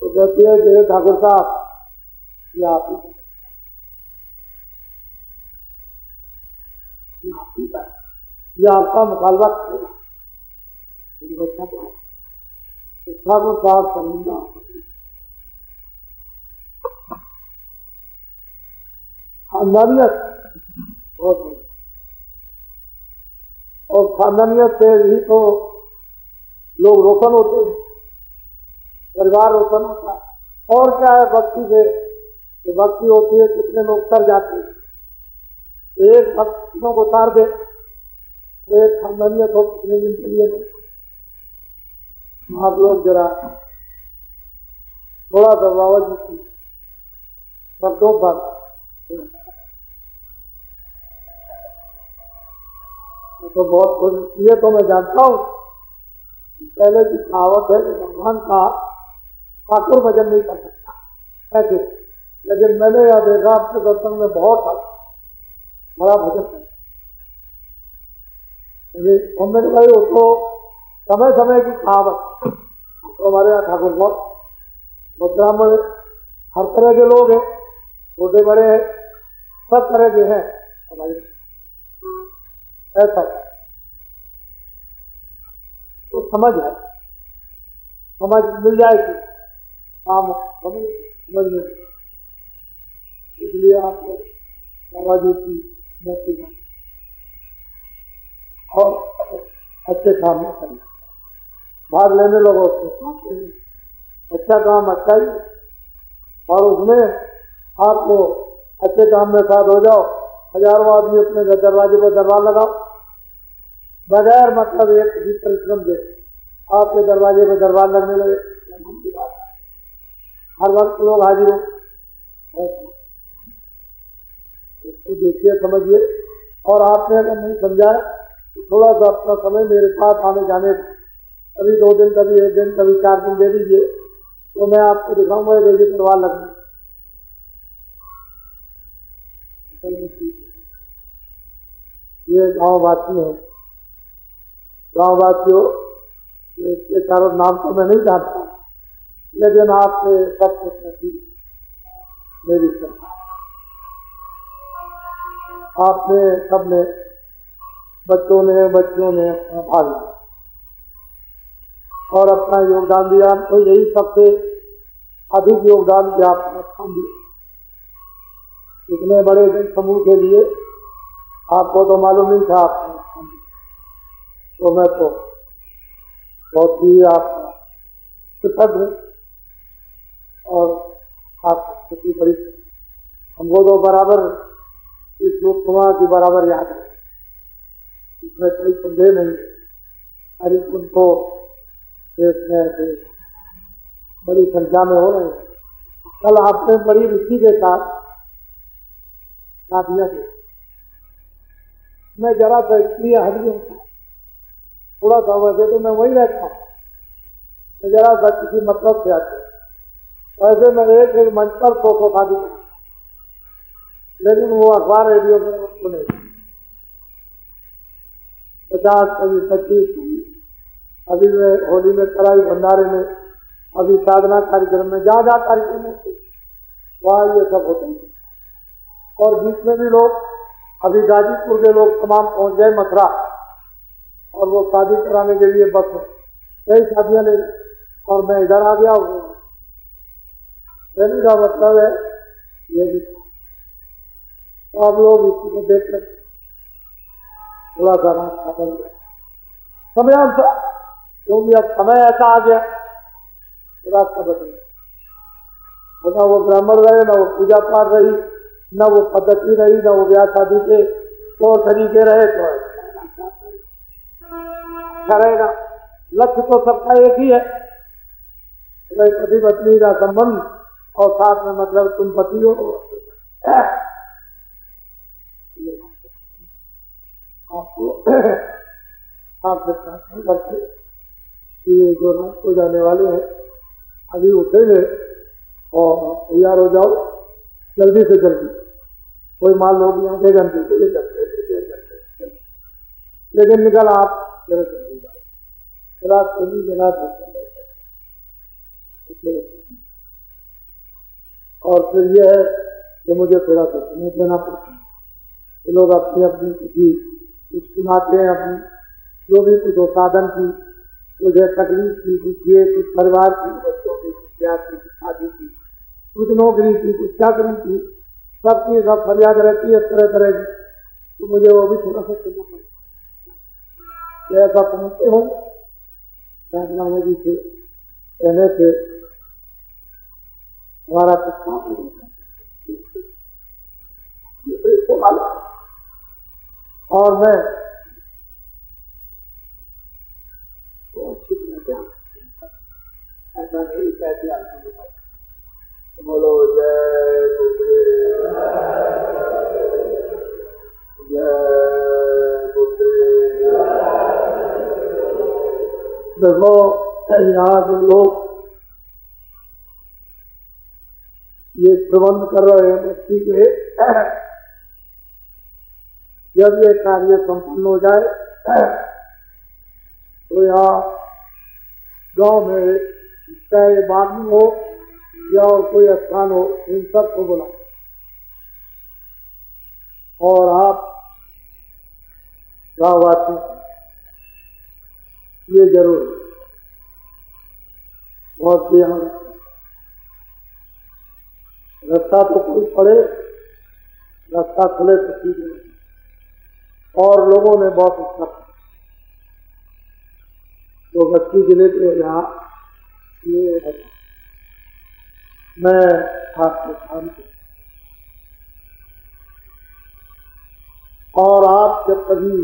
तो कहती है कि ठाकुर साहब ये आप ही ये आपका मुकाबला करेगा, ठाकुर साहब समझना खानदानियत और खानदानियत से ही तो लोग रोशन होते हैं, परिवार रोशन होता है, और क्या है भक्ति से, तो भक्ति होती है कितने लोग तर जाते हैं, एक भक्तों को तार दे, एक खानदानियत हो कितने दिन के लिए। आप लोग जरा थोड़ा दबाव शब्दों पर तो बहुत, ये तो मैं जानता हूँ पहले की कहावत है कि भगवान का ठाकुर भजन नहीं कर सकता ऐसे, लेकिन मैंने यह देखा आपके दर्शन में बहुत बड़ा भजन है। मेरे भाई वो तो समय समय की कहावत, तो हमारे यहाँ ठाकुर बहुत ब्राह्मण हर तरह के लोग हैं, छोटे बड़े हैं, सब तरह के हैं हमारे, ऐसा तो समझ है, समझ मिल जाएगी, काम समझ में, इसलिए आप बाबा जी की मूर्ति और अच्छे काम में करें, भाग लेने लोगों को अच्छा काम अच्छा ही, और उसमें आपको अच्छे काम में साथ हो जाओ, हजारों आदमी अपने दरवाजे पर दरबार लगाओ, बगैर मतलब एक भी परिश्रम दे आपके दरवाजे पर दरबार लगने लगे, हर वक्त लोग हाजिर हो, इसको देखिए समझिए, और आपने अगर नहीं समझा तो थोड़ा सा अपना समय मेरे पास आने जाने, कभी 2 दिन, कभी 1 दिन, कभी 4 दिन दे दीजिए, तो मैं आपको दिखाऊंगा देखिए दरबार लगने। ये गाँव वासी है, गाँव वासियों, इसके कारण नाम तो मैं नहीं जानता, लेकिन आपसे सब कुछ नहीं मेरी सरकार, आपने सबने बच्चों ने अपना भाग लिया और अपना योगदान दिया। तो यही सबसे अधिक योगदान दिया आपने स्थान दिया। इतने बड़े जन समूह के लिए आपको तो मालूम नहीं था आपने स्थान दिया, तो मैं तो बहुत ही आपका कृतज्ञ हूँ और आपकी बड़ी हमको तो बराबर इस लोकसभा की बराबर याद है, इसमें कोई संदेह नहीं है। अरे उनको इसमें बड़ी संख्या में हो रहे हैं। कल आपने बड़ी रुचि के साथ दिया थे। मैं जरा सा इसलिए हरिया था, थोड़ा सा वैसे तो मैं वही रहता हूँ, मैं जरा सा किसी मतलब से आते वैसे मैं एक मंच पर तो शादी करता, लेकिन वो अखबार रेडियो में उसको नहीं 50 कभी 25 अभी मैं होली में कराई भंडारे में, अभी साधना कार्यक्रम में जहाँ कार्यक्रम होते वहाँ ये सब होते हैं। और बीच में भी लोग अभी गाजीपुर के लोग तमाम पहुंच गए मथुरा और वो शादी कराने के लिए बस कई शादियां ले और मैं इधर आ गया हूँ। कहने का मतलब है ये भी तो आप लोग इसको देख लें, थोड़ा सा रास्ता बन गया समय क्योंकि अब समय ऐसा आ गया रास्ता बदल ना वो ब्राह्मण रहे, ना वो पूजा पाठ रही, न वो पद्धति रही, न वो ब्याह शादी के तो तरीके रहे, तो करेगा। लक्ष्य तो सबका एक ही है, पति पत्नी का संबंध और साथ में मतलब तुम पति हो आपको आपके प्रार्थना करते कि ये जो रात को जाने वाले हैं अभी उठेंगे और तैयार हो जाओ जल्दी से जल्दी। कोई मान लो कि आधे घंटे से लेकर लेकिन निकल आप रात को भी जगह और फिर यह है कि मुझे थोड़ा सा समय देना पड़ता है। ये लोग अपनी अपनी किसी कुछ सुनाते हैं, अपनी जो भी कुछ हो साधन की, कुछ तकलीफ की, कुछ ये कुछ परिवार की, बच्चों की, कुछ प्यार की, शादी की, कुछ नौकरी की, कुछ चाकरी की, सबकी सब फरियाद रहती है तरह तरह की। तो मुझे वो भी थोड़ा सा सुनना पड़ता है। ऐसा समझते हो राजनामा जी से कहने से हमारा कुछ काम और मैं ऐसा नहीं कहते बोलो जय गुरुदेव जय गुरुदेव। देखो यहाँ के लोग ये प्रबंध कर रहे हैं व्यक्ति के, जब ये कार्य संपन्न हो जाए तो यहाँ गांव में चाहे बागी हो या और कोई स्थान हो, इन सबको बुला और आप गाँववासी ये जरूर बहुत ध्यान रास्ता तो कोई पड़े, रास्ता खुले तो ठीक है। और लोगों ने बहुत अच्छा तो बस्ती जिले के यहाँ ये है। मैं आपके सामने और आप जब कभी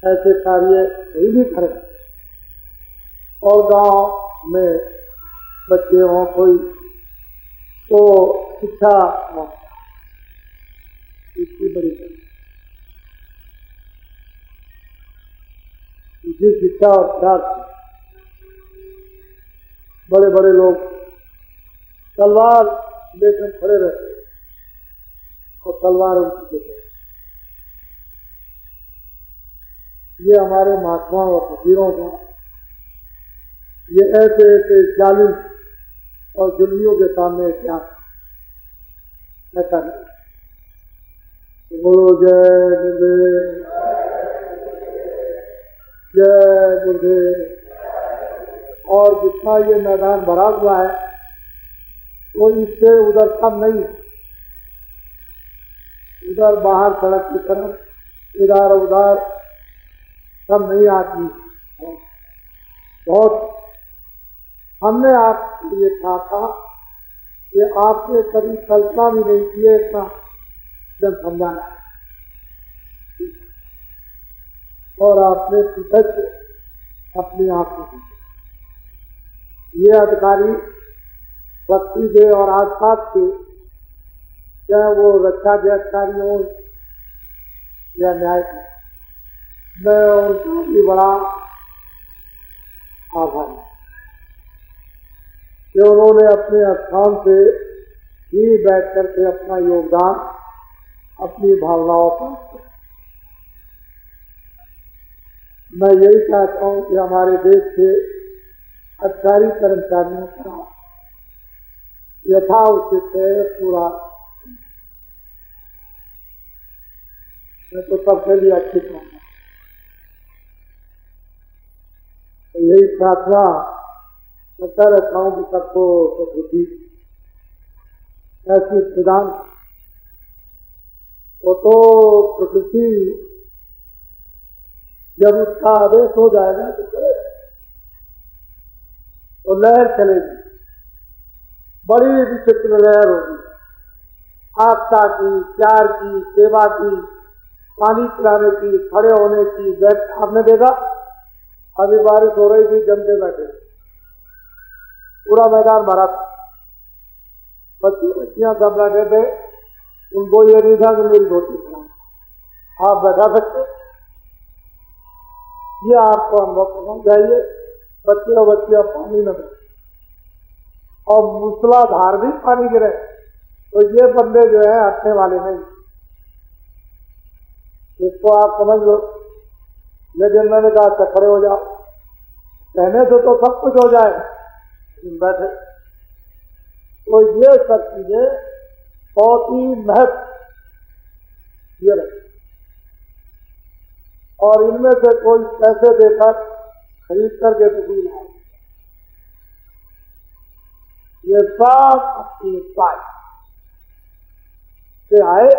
ऐसे कार्य नहीं भी करें और गांव में बच्चे हों कोई तो शिक्षा इसकी बड़ी इसी शिक्षा और प्यार बड़े बड़े लोग तलवार लेकर खड़े रहते और तलवार उनकी देते। ये हमारे महात्माओं और फकीरों का ये ऐसे ऐसे जालिम और जुल्मियों के सामने क्या ऐसा नहीं। बोलो जय गुरुदेव। जय गुरुदेव। और जितना ये मैदान भरा हुआ है वो इससे उधर कम नहीं, उधर बाहर सड़क की तरफ इधर उधर कम नहीं आदमी बहुत। हमने आपके लिए कहा था कि आपने कभी कल्पना भी नहीं किए इतना जब समझाना, और आपने पिछले अपनी आंखों से ये अधिकारी भक्ति के और आसपास के, चाहे वो रक्षा के अधिकारी हो या न्याय के, मैं उनका भी बड़ा आभारी कि उन्होंने अपने स्थान से ही बैठ करके अपना योगदान, अपनी भावनाओं का। मैं यही चाहता हूं कि हमारे देश के अधिकारी कर्मचारियों का यथाउचित पूरा, मैं तो सबके लिए अच्छी चाहूंगा। यही प्रार्थना करता रहता हूं कि सबको सद्बुद्धि ऐसी प्रदान हो तो प्रकृति जब उसका आदेश हो जाएगा तो लहर चलेगी, बड़ी विचित्र लहर होगी, आस्था की, प्यार की, सेवा की, पानी पिलाने की, खड़े होने की। बैठ आपने देखा अभी बारिश हो रही थी, जमते बैठे, पूरा मैदान भरा था, बच्चे बच्चियां सब बैठे थे, उनको ये नहीं था कि मेरी धोती खराब, आप बैठा सकते, ये आपको अनुभव करना चाहिए। बच्चे और बच्चियां पानी में बैठे और मूसलाधार भी पानी गिरे तो ये बंदे जो है हटने वाले नहीं, इसको आप समझ लो। लेकिन मैंने कहा खड़े हो जाओ, कहने से तो सब कुछ हो जाए, बैठे तो ये सब चीजें बहुत ही महत्व ये रहे, और इनमें से कोई पैसे देकर खरीद करके तो भी लाए, ये सब अपनी पाई से आए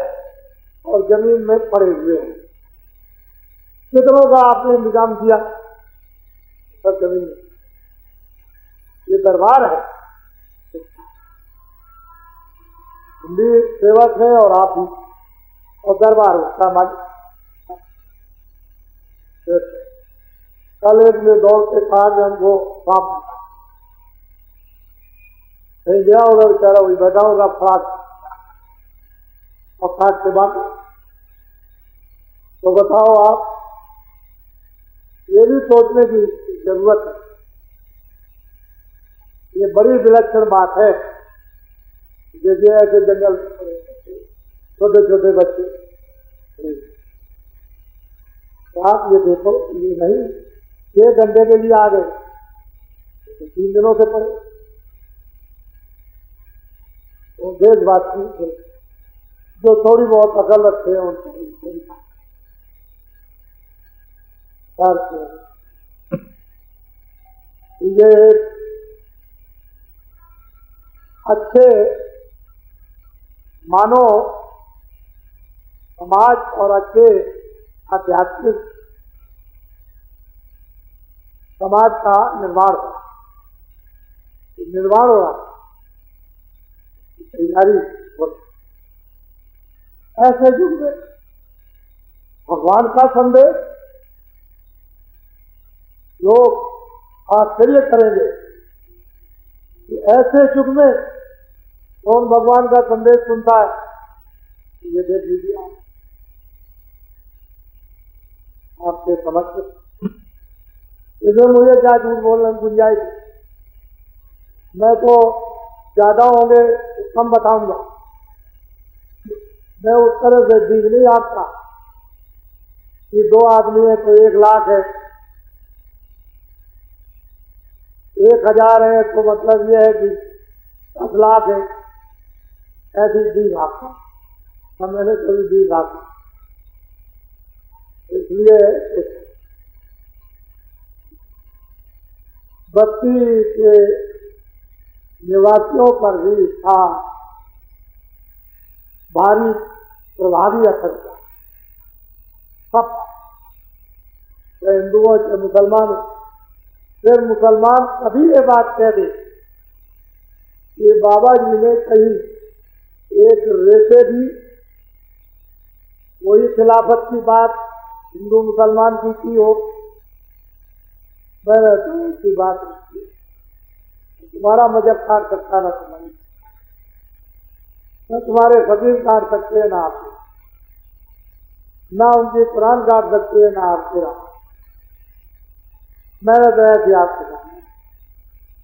और जमीन में पड़े हुए हैं। कितनों का आपने इंतजाम किया सब जमीन में, ये दरबार है, हम भी सेवक हैं और आप भी, और दरबार उसका मालिक। कल एक में दौड़ के कहा कि हमको सांप कहीं गया होगा, बेचारा वही बैठा होगा फ्लाट, और फ्लाट के बाद तो बताओ आप, ये भी सोचने की जरूरत है। ये बड़ी विलक्षण बात है। जैसे ऐसे जंगल छोटे छोटे बच्चे, तो आप ये देखो, ये नहीं 6 घंटे के लिए आ गए, तो 3 दिनों से पड़े, तो देशवासी जो थोड़ी बहुत अकल रखते हैं उनको ये एक अच्छे मानो समाज और अच्छे आध्यात्मिक समाज का निर्माण हो रहा, तैयारी ऐसे युग में भगवान का संदेश लोग आश्चर्य करेंगे कि ऐसे युग में कौन भगवान का संदेश सुनता है। ये देख लीजिए आपके समझ, इसमें मुझे क्या झूठ बोलने की गुंजाइश, मैं तो ज्यादा होंगे कम बताऊंगा, मैं उस तरह से बीज नहीं आपका कि 2 आदमी है तो 1 लाख है, 1000 है तो मतलब ये है कि 10 लाख है, ऐसी बीज आपका मैंने कभी बीज आपका। इसलिए बस्ती के निवासियों पर भी था भारी प्रभावी असर था। सब हिंदुओं से मुसलमान, फिर मुसलमान कभी ये बात कह दे कि बाबा जी ने कहीं एक रेसे भी वही खिलाफत की बात हिंदू मुसलमान की हो, मैंने तो उसकी बात रखी, तुम्हारा मजहब काट सकता ना तुम्हारी, न तुम्हारे फकीर काट सकते हैं ना आपके, ना उनके कुरान काट सकते हैं ना आपके राम। मैंने तो ऐसी आपके सामने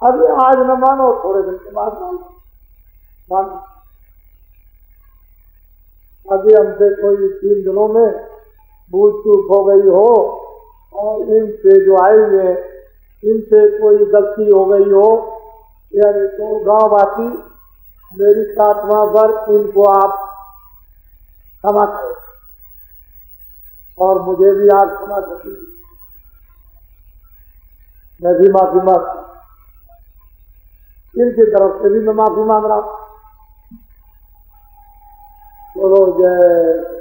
अभी आज न मानो, थोड़े दिन के बाद मानो। अभी हमसे कोई 3 दिनों में भूल चूक हो गई हो और इनसे जो आए हुए इनसे कोई गलती हो गई हो, यानी तो गांववासी मेरी प्रार्थना पर इनको आप क्षमा करें और मुझे भी आप क्षमा करें, मैं भी माफी मांगता हूं, इनकी तरफ से भी मैं माफी मांग रहा हूं। बोलो जय